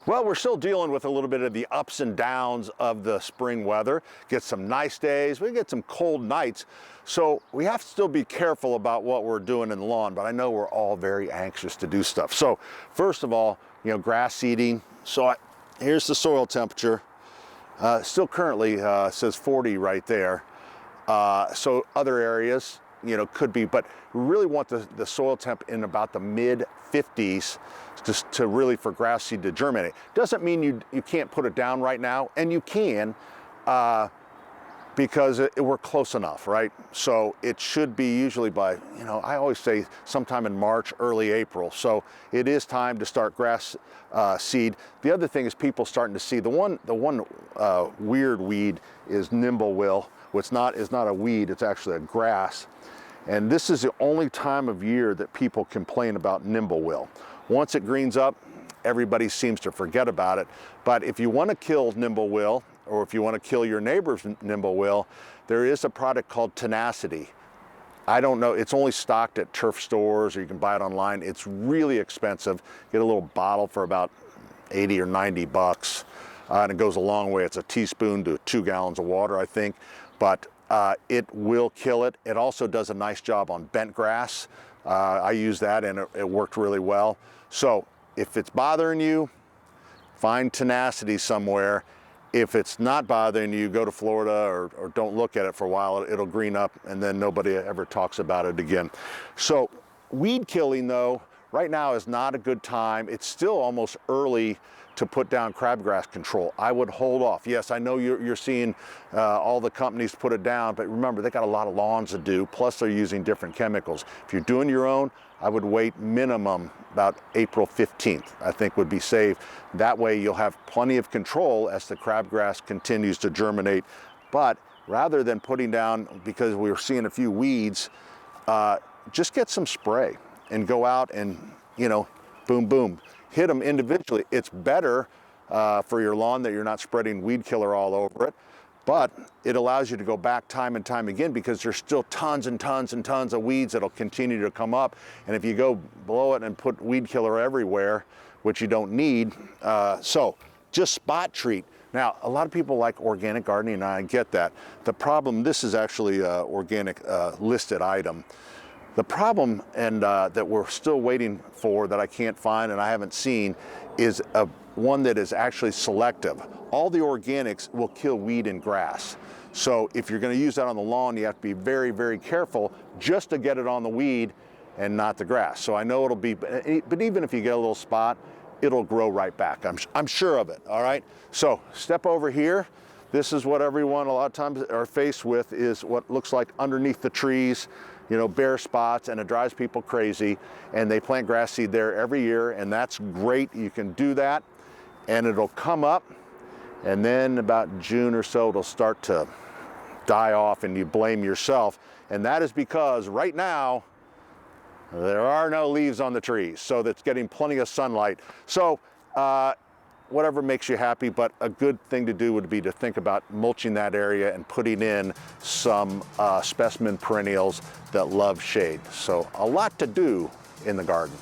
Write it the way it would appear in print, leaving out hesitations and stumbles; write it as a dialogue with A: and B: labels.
A: Well, we're still dealing with a little bit of the ups and downs of the spring weather. Get some nice days, we get some cold nights. So we have to still be careful about what we're doing in the lawn, but I know we're all very anxious to do stuff. So first of all, grass seeding. So here's the soil temperature. Still currently says 40 right there. So other areas, could be, but we really want the soil temp in about the mid 50s just to really for grass seed to germinate. Doesn't mean you can't put it down right now, and you can because we're close enough, right? So it should be usually by, I always say sometime in March, early April. So it is time to start grass seed. The other thing is people starting to see the one weird weed is nimblewill, which is not a weed, it's actually a grass. And this is the only time of year that people complain about nimblewill. Once it greens up, everybody seems to forget about it. But if you want to kill nimblewill, or if you want to kill your neighbor's nimblewill, there is a product called Tenacity. I don't know, it's only stocked at turf stores, or you can buy it online. It's really expensive. Get a little bottle for about 80 or 90 bucks. And it goes a long way. It's a teaspoon to 2 gallons of water, I think. But it will kill it. It also does a nice job on bent grass. I used that and it worked really well. So if it's bothering you, find Tenacity somewhere. If it's not bothering you, go to Florida or don't look at it for a while. It'll green up and then nobody ever talks about it again. So weed killing though, right now is not a good time. It's still almost early to put down crabgrass control. I would hold off. Yes, I know you're seeing all the companies put it down, but remember, they got a lot of lawns to do, plus they're using different chemicals. If you're doing your own, I would wait minimum about April 15th, I think would be safe. That way you'll have plenty of control as the crabgrass continues to germinate. But rather than putting down, because we were seeing a few weeds, just get some spray and go out and, boom, boom. Hit them individually. It's better for your lawn that you're not spreading weed killer all over it, but it allows you to go back time and time again because there's still tons and tons and tons of weeds that'll continue to come up. And if you go blow it and put weed killer everywhere, which you don't need, so just spot treat. Now, a lot of people like organic gardening, and I get that. The problem, this is actually an organic listed item. The problem, and that we're still waiting for, that I can't find and I haven't seen, is one that is actually selective. All the organics will kill weed and grass. So if you're going to use that on the lawn, you have to be very, very careful just to get it on the weed and not the grass. So I know it'll be, but even if you get a little spot, it'll grow right back. I'm sure of it, all right? So step over here. This is what everyone a lot of times are faced with, is what looks like underneath the trees, bare spots, and it drives people crazy. And they plant grass seed there every year, and that's great. You can do that, and it'll come up, and then about June or so, it'll start to die off, and you blame yourself. And that is because right now, there are no leaves on the trees, so that's getting plenty of sunlight. So whatever makes you happy, but a good thing to do would be to think about mulching that area and putting in some specimen perennials that love shade. So a lot to do in the garden.